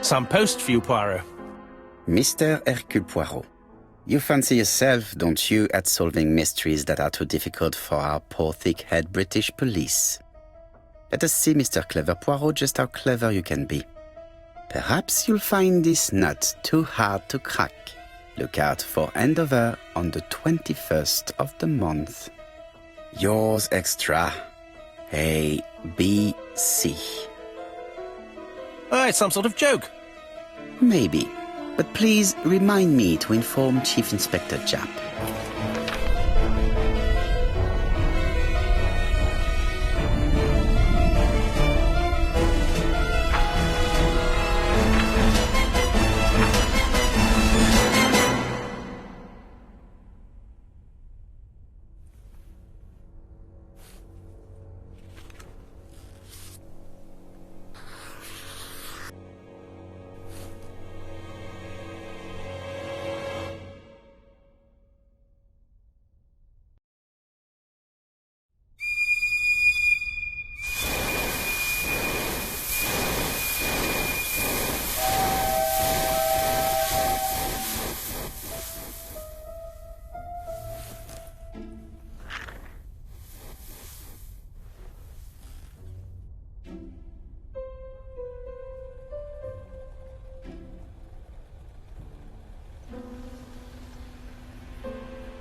Some post for you, Poirot. Mr. Hércules Poirot, you fancy yourself, don't you, at solving mysteries that are too difficult for our poor thick-head British police. Let us see, Mr. Clever Poirot, just how clever you can be. Perhaps you'll find this nut too hard to crack. Look out for handover on the 21st of the month. Yours extra, A, B, C. Oh, it's some sort of joke. Maybe, but please remind me to inform Chief Inspector Japp.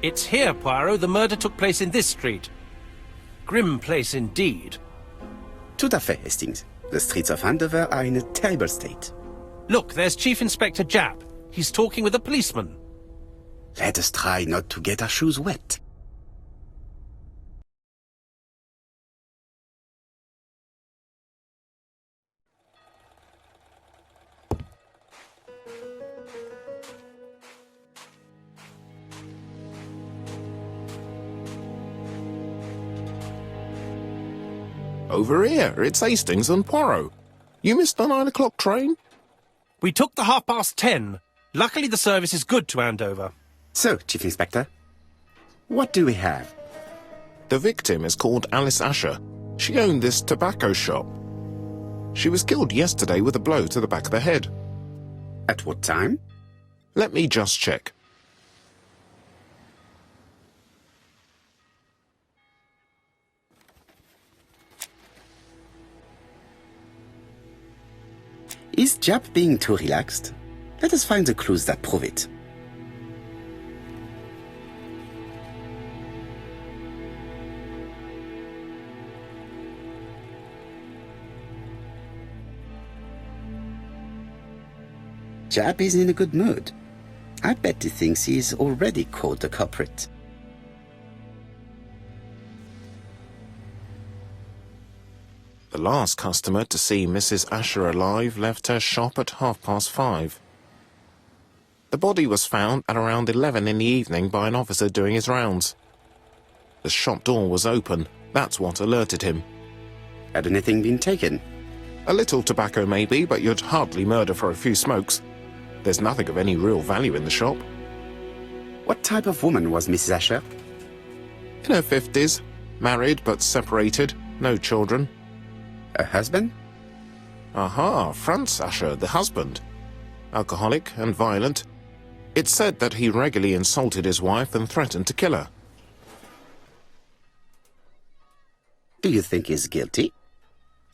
It's here, Poirot. The murder took place in this street. Grim place indeed. Tout à fait, Hastings. The streets of Andover are in a terrible state. Look, there's Chief Inspector Japp. He's talking with a policeman. Let us try not to get our shoes wet. Over here, it's Hastings and Poirot. You missed the 9 o'clock train? We took the 10:30. Luckily the service is good to Andover. So, Chief Inspector, what do we have? The victim is called Alice Asher. She owned this tobacco shop. She was killed yesterday with a blow to the back of the head. At what time? Let me just check. Is Japp being too relaxed? Let us find the clues that prove it. Japp is in a good mood. I bet he thinks he's already caught the culprit. The last customer to see Mrs. Asher alive left her shop at 5:30. The body was found at around 11 in the evening by an officer doing his rounds. The shop door was open. That's what alerted him. Had anything been taken? A little tobacco maybe, but you'd hardly murder for a few smokes. There's nothing of any real value in the shop. What type of woman was Mrs. Asher? In her 50s, married but separated, no children. Her husband? Aha, Franz Asher, the husband. Alcoholic and violent. It's said that he regularly insulted his wife and threatened to kill her. Do you think he's guilty?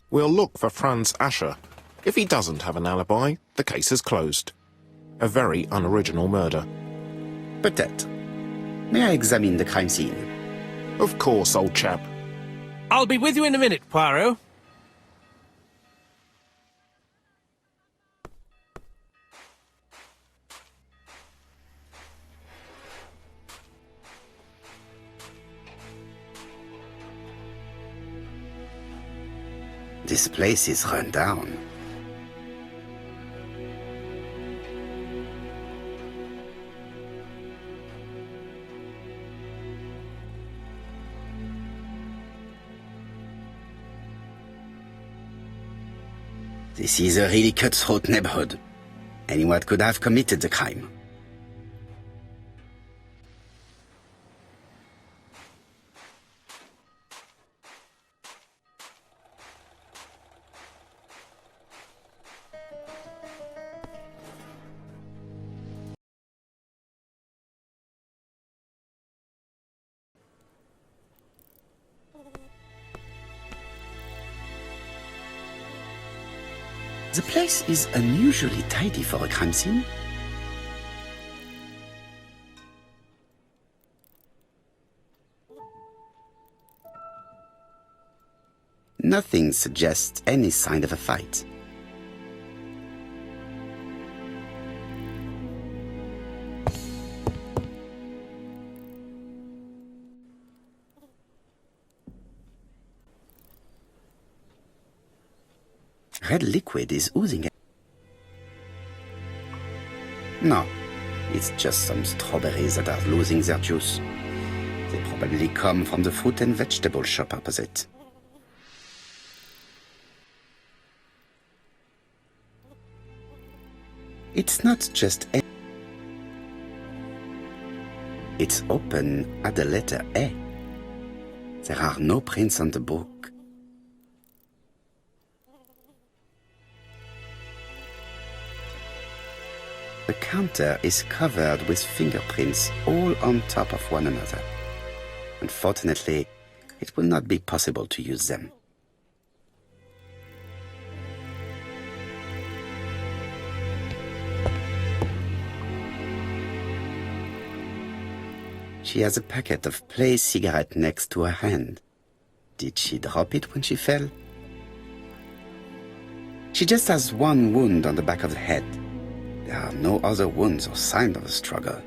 We'll look for Franz Asher. If he doesn't have an alibi, the case is closed. A very unoriginal murder. Peut-être. May I examine the crime scene? Of course, old chap. I'll be with you in a minute, Poirot. This place is run down. This is a really cutthroat neighborhood. Anyone could have committed the crime. The place is unusually tidy for a crime scene. Nothing suggests any sign of a fight. Red liquid is oozing. No, it's just some strawberries that are losing their juice. They probably come from the fruit and vegetable shop opposite. It's not just A. It's open at the letter A. There are no prints on the book. The counter is covered with fingerprints all on top of one another. Unfortunately, it will not be possible to use them. She has a packet of play cigarette next to her hand. Did she drop it when she fell? She just has one wound on the back of the head. There are no other wounds or signs of a struggle.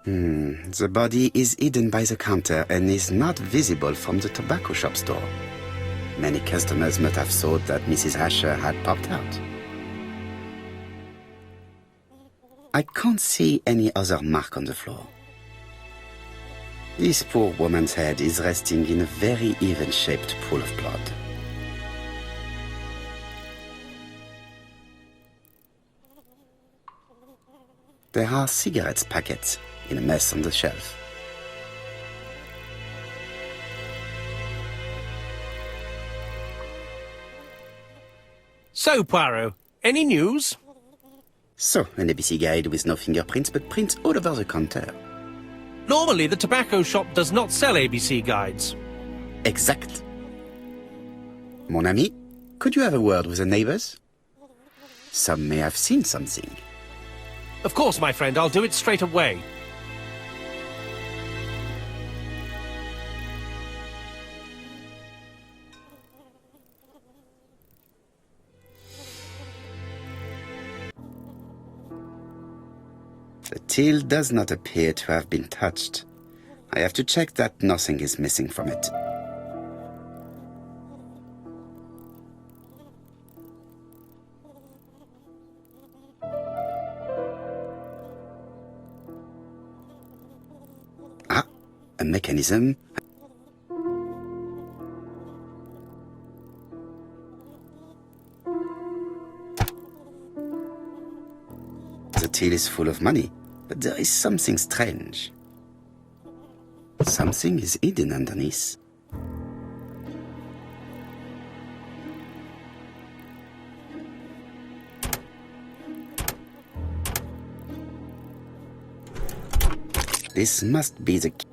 The body is hidden by the counter and is not visible from the tobacco shop's door. Many customers must have thought that Mrs. Asher had popped out. I can't see any other mark on the floor. This poor woman's head is resting in a very even-shaped pool of blood. There are cigarette packets in a mess on the shelf. So, Poirot, any news? So, an ABC guide with no fingerprints, but prints all over the counter. Normally, the tobacco shop does not sell ABC guides. Exact. Mon ami, could you have a word with the neighbors? Some may have seen something. Of course, my friend, I'll do it straight away. The till does not appear to have been touched. I have to check that nothing is missing from it. Ah, a mechanism. The till is full of money. But there is something strange. Something is hidden underneath. This must be the key.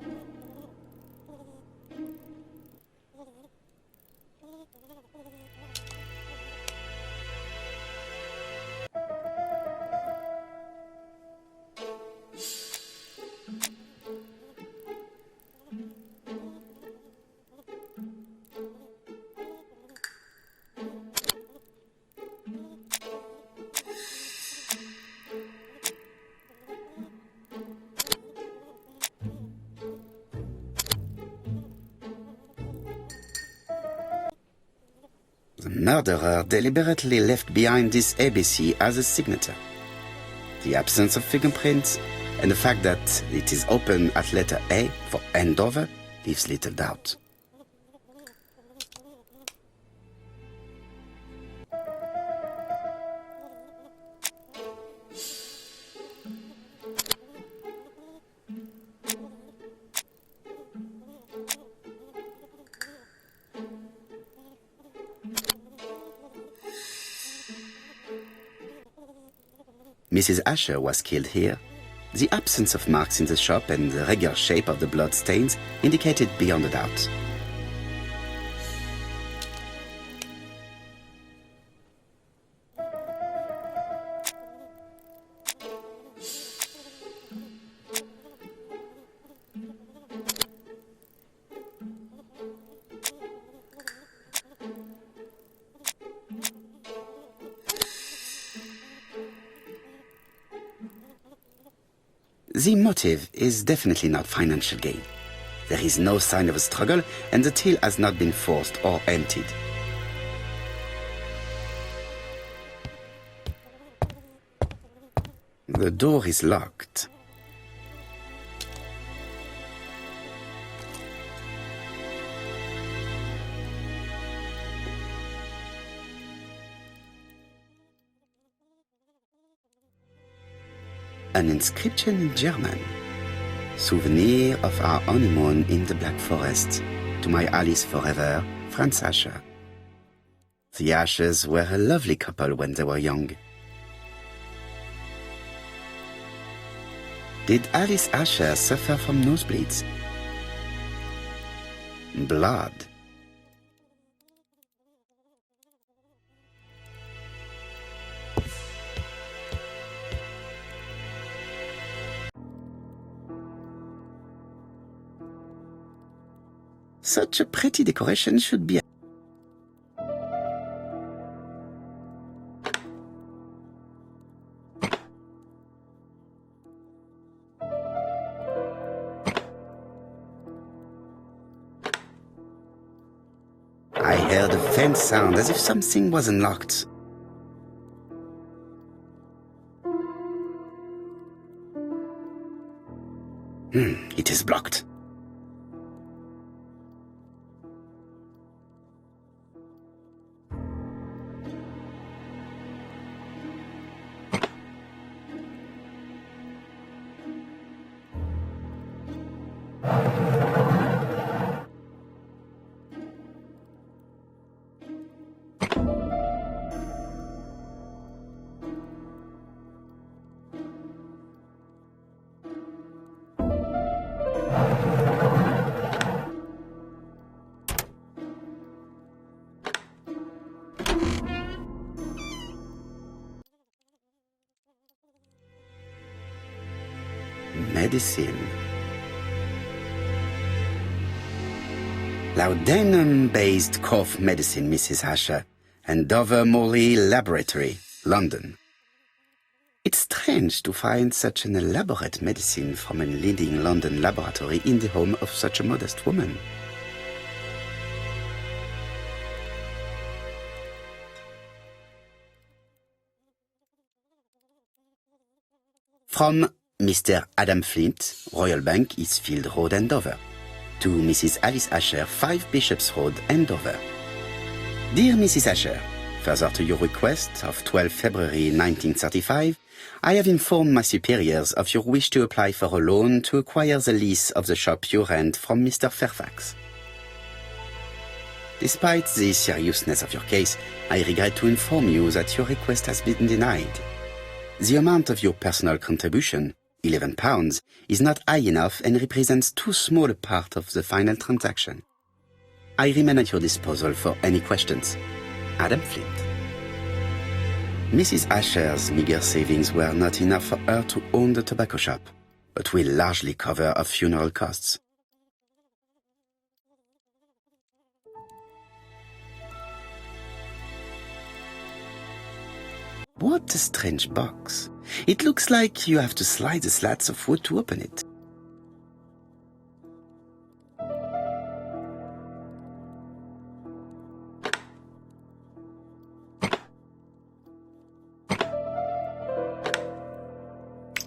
The murderer deliberately left behind this ABC as a signature. The absence of fingerprints and the fact that it is open at letter A for Andover leaves little doubt. Mrs. Asher was killed here. The absence of marks in the shop and the regular shape of the blood stains indicated beyond a doubt. The motive is definitely not financial gain. There is no sign of a struggle, and the till has not been forced or emptied. The door is locked. An inscription in German. Souvenir of our honeymoon in the Black Forest. To my Alice forever, Franz Asher. The Ashers were a lovely couple when they were young. Did Alice Asher suffer from nosebleeds? Blood. Such a pretty decoration should be. I heard a faint sound as if something was unlocked. It is blocked. Medicine. Laudanum-based cough medicine, Mrs. Asher, and Dover Morley Laboratory, London. It's strange to find such an elaborate medicine from a leading London laboratory in the home of such a modest woman. From Mr. Adam Flint, Royal Bank, Eastfield Road, Andover. To Mrs. Alice Asher, 5 Bishops Road, Andover. Dear Mrs. Asher, further to your request of 12 February 1935, I have informed my superiors of your wish to apply for a loan to acquire the lease of the shop you rent from Mr. Fairfax. Despite the seriousness of your case, I regret to inform you that your request has been denied. The amount of your personal contribution, £11, is not high enough and represents too small a part of the final transaction. I remain at your disposal for any questions. Adam Flint. Mrs. Asher's meager savings were not enough for her to own the tobacco shop, but will largely cover her funeral costs. What a strange box. It looks like you have to slide the slats of wood to open it.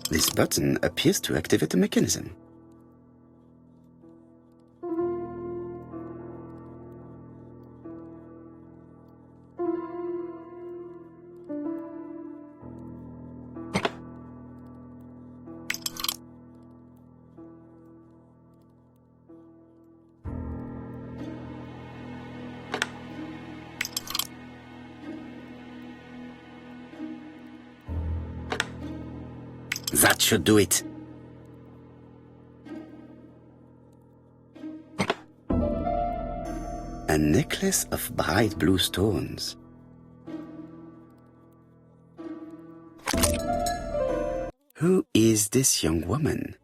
This button appears to activate the mechanism. That should do it. A necklace of bright blue stones. Who is this young woman?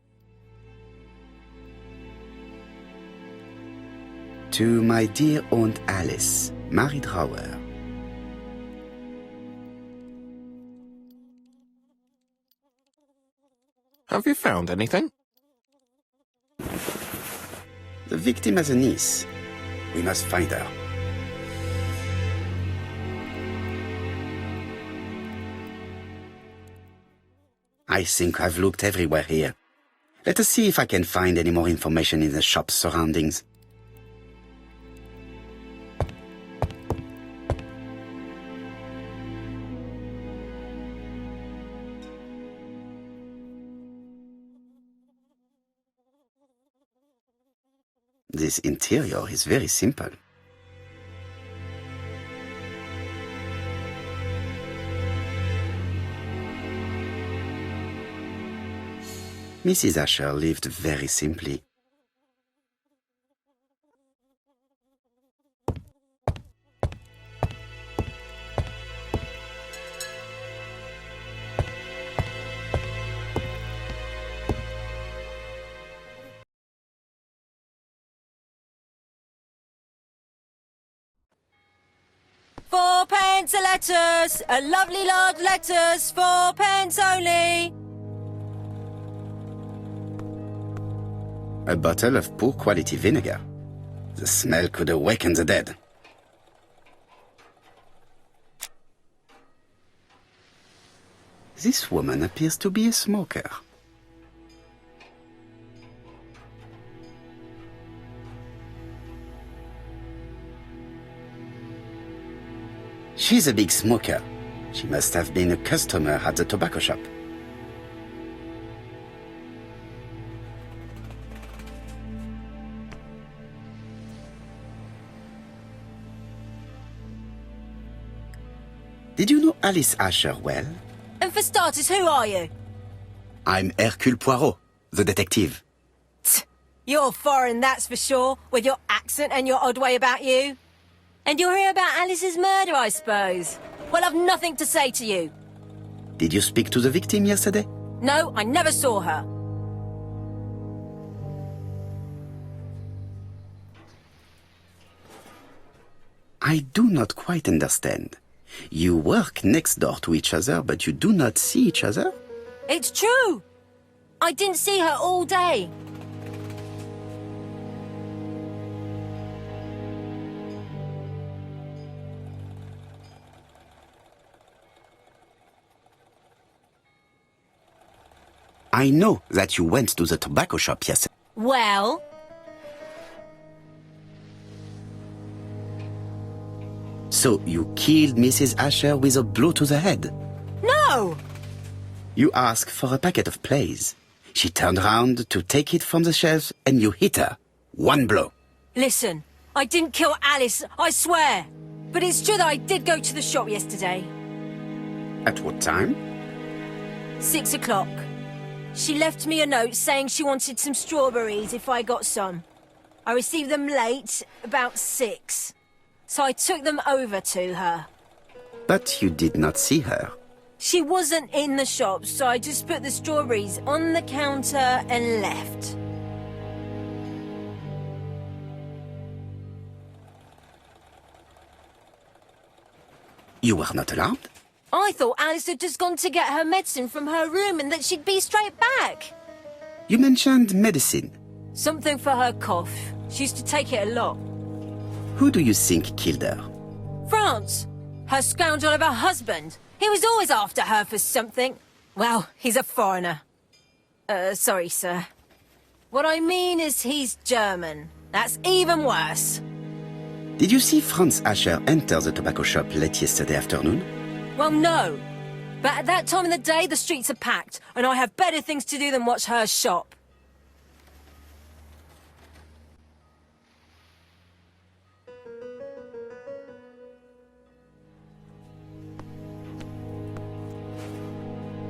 To my dear Aunt Alice, Mary Drower. Have you found anything? The victim has a niece. We must find her. I think I've looked everywhere here. Let us see if I can find any more information in the shop's surroundings. This interior is very simple. Mrs. Asher lived very simply. £4 a letters, a lovely large letters, 4 pence only. A bottle of poor quality vinegar. The smell could awaken the dead. This woman appears to be a smoker. She's a big smoker. She must have been a customer at the tobacco shop. Did you know Alice Asher well? And for starters, who are you? I'm Hércules Poirot, the detective. Tch, you're foreign, that's for sure, with your accent and your odd way about you. And you're here about Alice's murder, I suppose. Well, I've nothing to say to you. Did you speak to the victim yesterday? No, I never saw her. I do not quite understand. You work next door to each other, but you do not see each other? It's true. I didn't see her all day. I know that you went to the tobacco shop yesterday. Well? So you killed Mrs. Asher with a blow to the head? No! You asked for a packet of plays. She turned around to take it from the shelf and you hit her. One blow. Listen, I didn't kill Alice, I swear. But it's true that I did go to the shop yesterday. At what time? 6 o'clock. She left me a note saying she wanted some strawberries if I got some. I received them late, about 6. So I took them over to her. But you did not see her. She wasn't in the shop, so I just put the strawberries on the counter and left. You were not alarmed? I thought Alice had just gone to get her medicine from her room and that she'd be straight back. You mentioned medicine. Something for her cough. She used to take it a lot. Who do you think killed her? France. Her scoundrel of a husband. He was always after her for something. Well, he's a foreigner. Sorry, sir. What I mean is he's German. That's even worse. Did you see Franz Asher enter the tobacco shop late yesterday afternoon? Well, no. But at that time of the day, the streets are packed, and I have better things to do than watch her shop.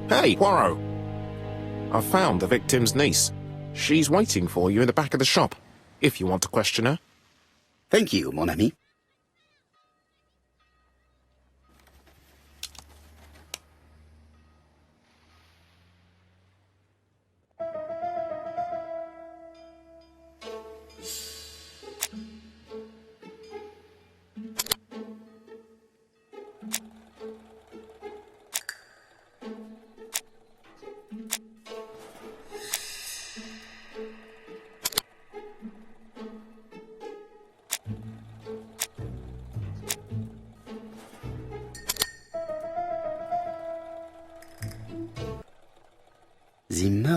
Hey, Poirot! I've found the victim's niece. She's waiting for you in the back of the shop, if you want to question her. Thank you, mon ami.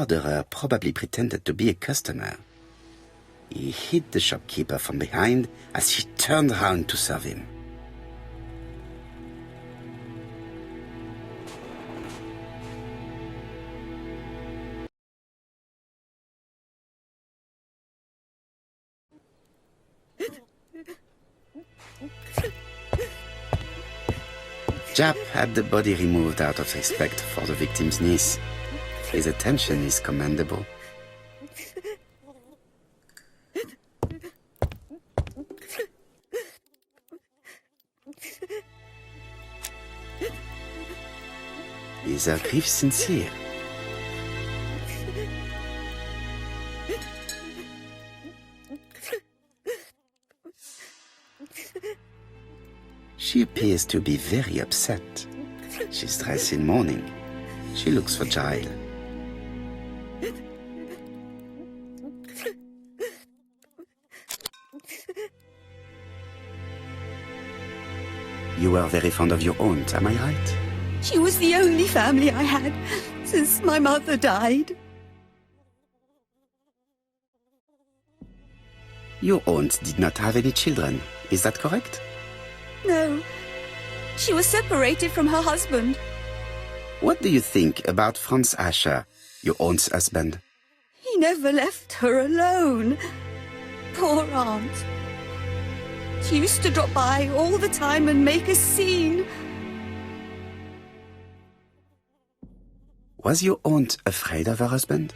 murderer probably pretended to be a customer. He hit the shopkeeper from behind as she turned around to serve him. Jap had the body removed out of respect for the victim's niece. His attention is commendable. Is her grief sincere? She appears to be very upset. She's dressed in mourning. She looks fragile. You are very fond of your aunt, am I right? She was the only family I had since my mother died. Your aunt did not have any children, is that correct? No. She was separated from her husband. What do you think about Franz Asher, your aunt's husband? He never left her alone. Poor aunt. She used to drop by all the time and make a scene. Was your aunt afraid of her husband?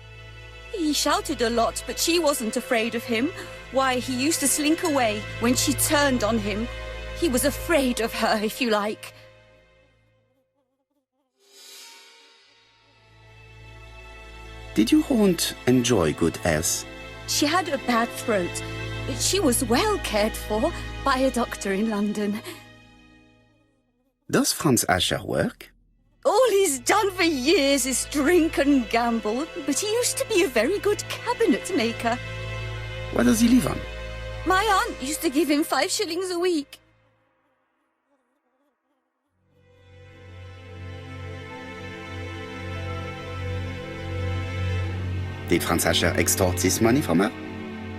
He shouted a lot, but she wasn't afraid of him. Why, he used to slink away when she turned on him. He was afraid of her, if you like. Did your aunt enjoy good health? She had a bad throat, but she was well cared for by a doctor in London. Does Franz Asher work? All he's done for years is drink and gamble, but he used to be a very good cabinet maker. What does he live on? My aunt used to give him 5 shillings a week. Did Franz Asher extort this money from her?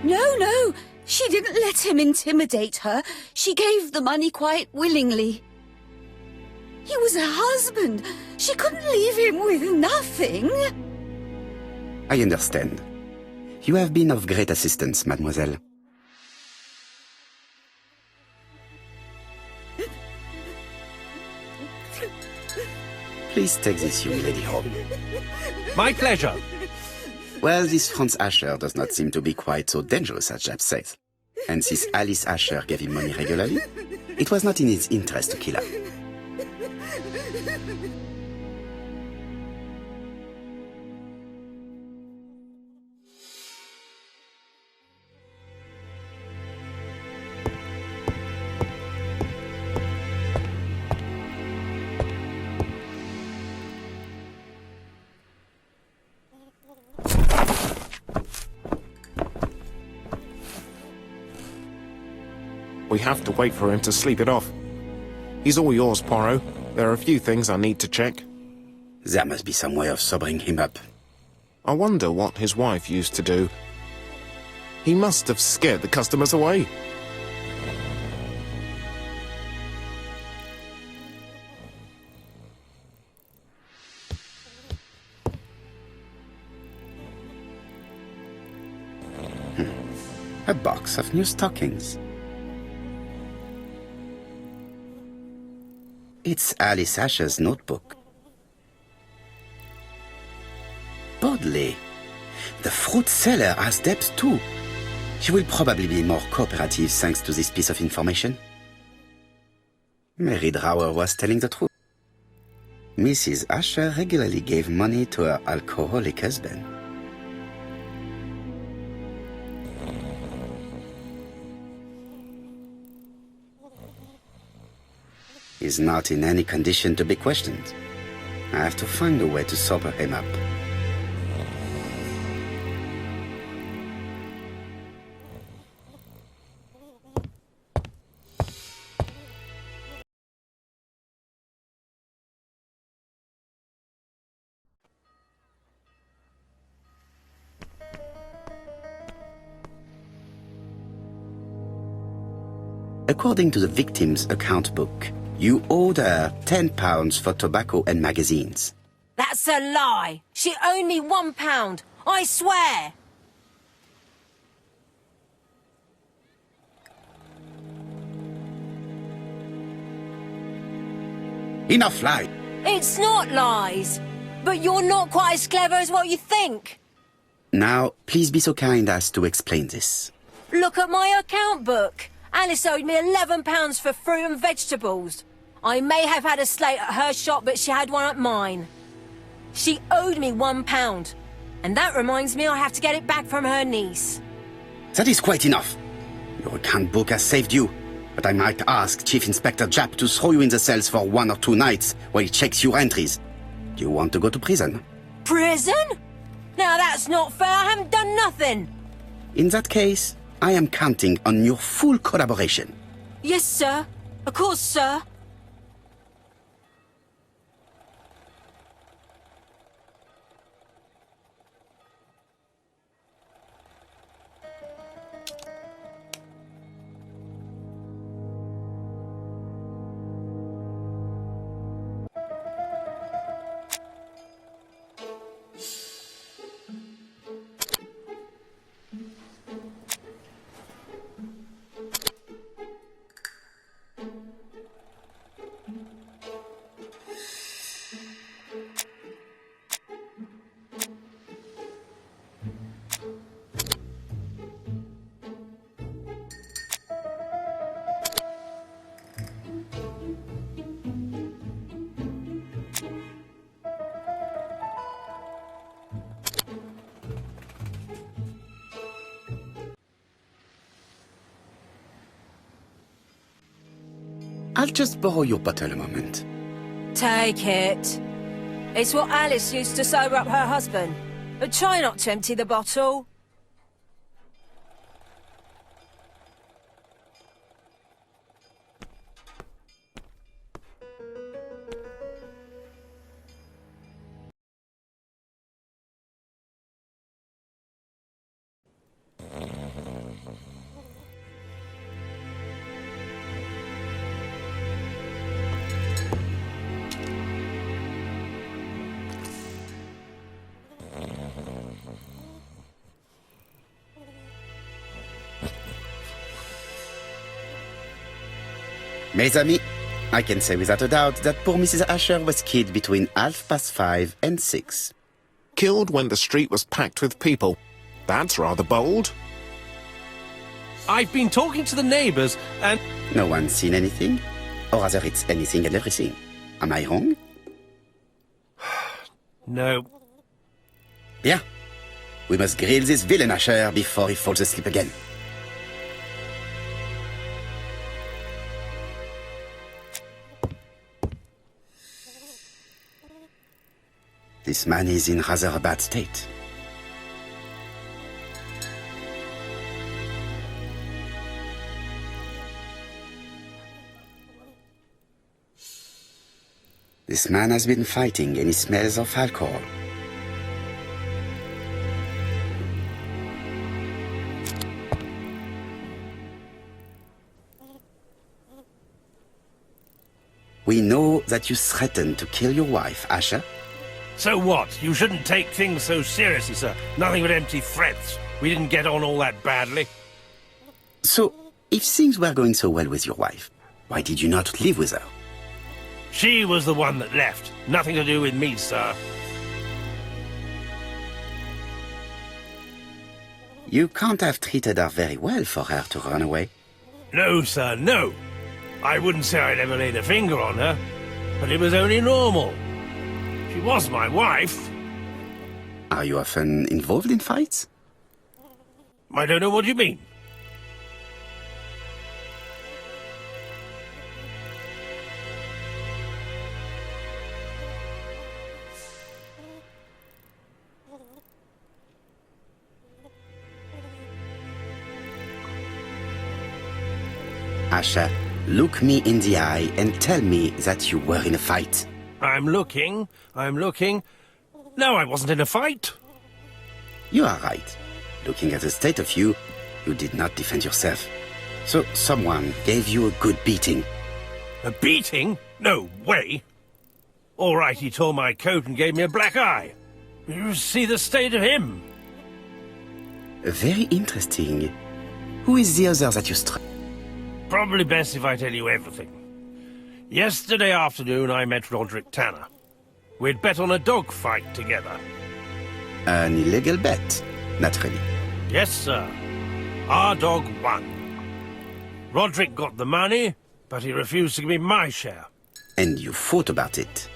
No. She didn't let him intimidate her. She gave the money quite willingly. He was her husband. She couldn't leave him with nothing. I understand. You have been of great assistance, mademoiselle. Please take this young lady home. My pleasure. Well, this Franz Asher does not seem to be quite so dangerous as Jap says. And since Alice Asher gave him money regularly, it was not in his interest to kill her. We have to wait for him to sleep it off. He's all yours, Poirot. There are a few things I need to check. There must be some way of sobering him up. I wonder what his wife used to do. He must have scared the customers away. A box of new stockings. It's Alice Asher's notebook. Bodley. The fruit seller has debts too. She will probably be more cooperative thanks to this piece of information. Mary Drower was telling the truth. Mrs. Asher regularly gave money to her alcoholic husband. He's not in any condition to be questioned. I have to find a way to sober him up. According to the victim's account book, you owed her £10 for tobacco and magazines. That's a lie. She owed me £1. I swear. Enough lie! It's not lies. But you're not quite as clever as what you think. Now, please be so kind as to explain this. Look at my account book. Alice owed me £11 for fruit and vegetables. I may have had a slate at her shop, but she had one at mine. She owed me £1. And that reminds me I have to get it back from her niece. That is quite enough. Your account book has saved you. But I might ask Chief Inspector Japp to throw you in the cells for 1 or 2 nights while he checks your entries. Do you want to go to prison? Prison? Now that's not fair. I haven't done nothing. In that case, I am counting on your full collaboration. Yes, sir. Of course, sir. I'll just borrow your bottle a moment. Take it. It's what Alice used to sober up her husband. But try not to empty the bottle. Mes amis, I can say without a doubt that poor Mrs. Asher was killed between 5:30 and 6. Killed when the street was packed with people. That's rather bold. I've been talking to the neighbours and... No one's seen anything? Or rather, it's anything and everything. Am I wrong? No. Bien. We must grill this villain Asher before he falls asleep again. This man is in rather a bad state. This man has been fighting and he smells of alcohol. We know that you threatened to kill your wife, Asher. So what? You shouldn't take things so seriously, sir. Nothing but empty threats. We didn't get on all that badly. So, if things were going so well with your wife, why did you not live with her? She was the one that left. Nothing to do with me, sir. You can't have treated her very well for her to run away. No, sir, no. I wouldn't say I'd ever laid a finger on her, but it was only normal. She was my wife. Are you often involved in fights? I don't know what you mean. Asher, look me in the eye and tell me that you were in a fight. I'm looking. No, I wasn't in a fight. You are right. Looking at the state of you, you did not defend yourself. So someone gave you a good beating. A beating? No way. All right, he tore my coat and gave me a black eye. You see the state of him. Very interesting. Who is the other that you struck? Probably best if I tell you everything. Yesterday afternoon, I met Roderick Tanner. We'd bet on a dog fight together. An illegal bet, naturally. Yes, sir. Our dog won. Roderick got the money, but he refused to give me my share. And you fought about it.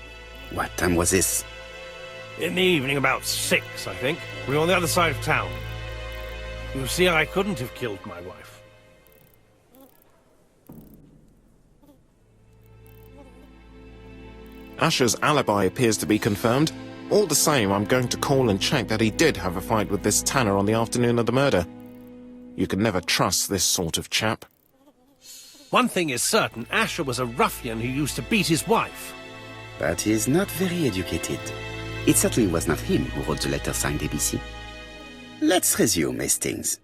What time was this? In the evening, about 6, I think. We were on the other side of town. You see, I couldn't have killed my wife. Asher's alibi appears to be confirmed. All the same, I'm going to call and check that he did have a fight with this Tanner on the afternoon of the murder. You can never trust this sort of chap. One thing is certain, Asher was a ruffian who used to beat his wife. But he is not very educated. It certainly was not him who wrote the letter signed ABC. Let's resume, Hastings.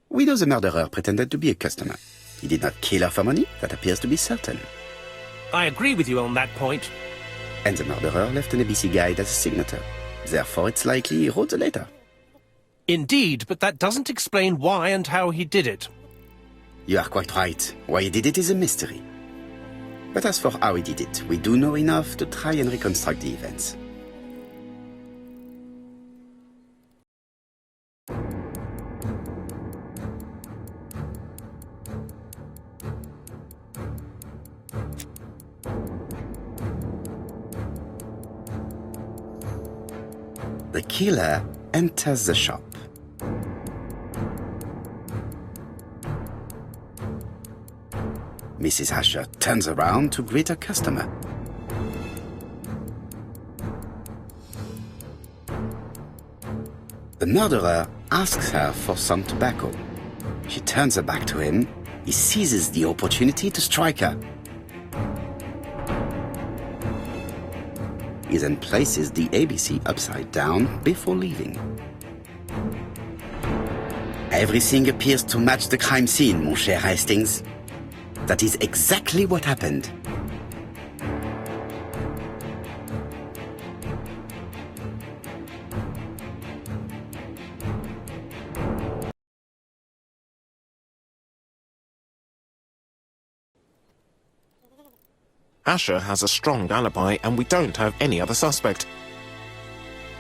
We know the murderer pretended to be a customer. He did not kill her for money, that appears to be certain. I agree with you on that point. And the murderer left an ABC guide as a signature. Therefore, it's likely he wrote the letter. Indeed, but that doesn't explain why and how he did it. You are quite right. Why he did it is a mystery. But as for how he did it, we do know enough to try and reconstruct the events. The killer enters the shop. Mrs. Asher turns around to greet her customer. The murderer asks her for some tobacco. She turns her back to him. He seizes the opportunity to strike her. He then places the ABC upside down before leaving. Everything appears to match the crime scene, mon cher Hastings. That is exactly what happened. Asher has a strong alibi and we don't have any other suspect.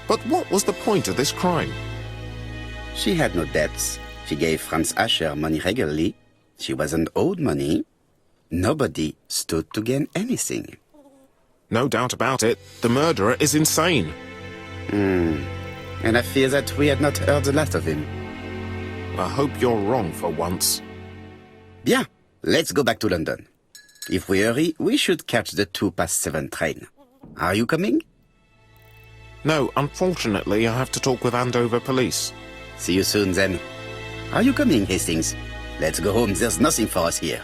But what was the point of this crime? She had no debts. She gave Franz Asher money regularly. She wasn't owed money. Nobody stood to gain anything. No doubt about it, the murderer is insane. And I fear that we had not heard the last of him. I hope you're wrong for once. Bien, let's go back to London. If we hurry, we should catch the 7:02 train. Are you coming? No, unfortunately, I have to talk with Andover police. See you soon then. Are you coming, Hastings? Let's go home, there's nothing for us here.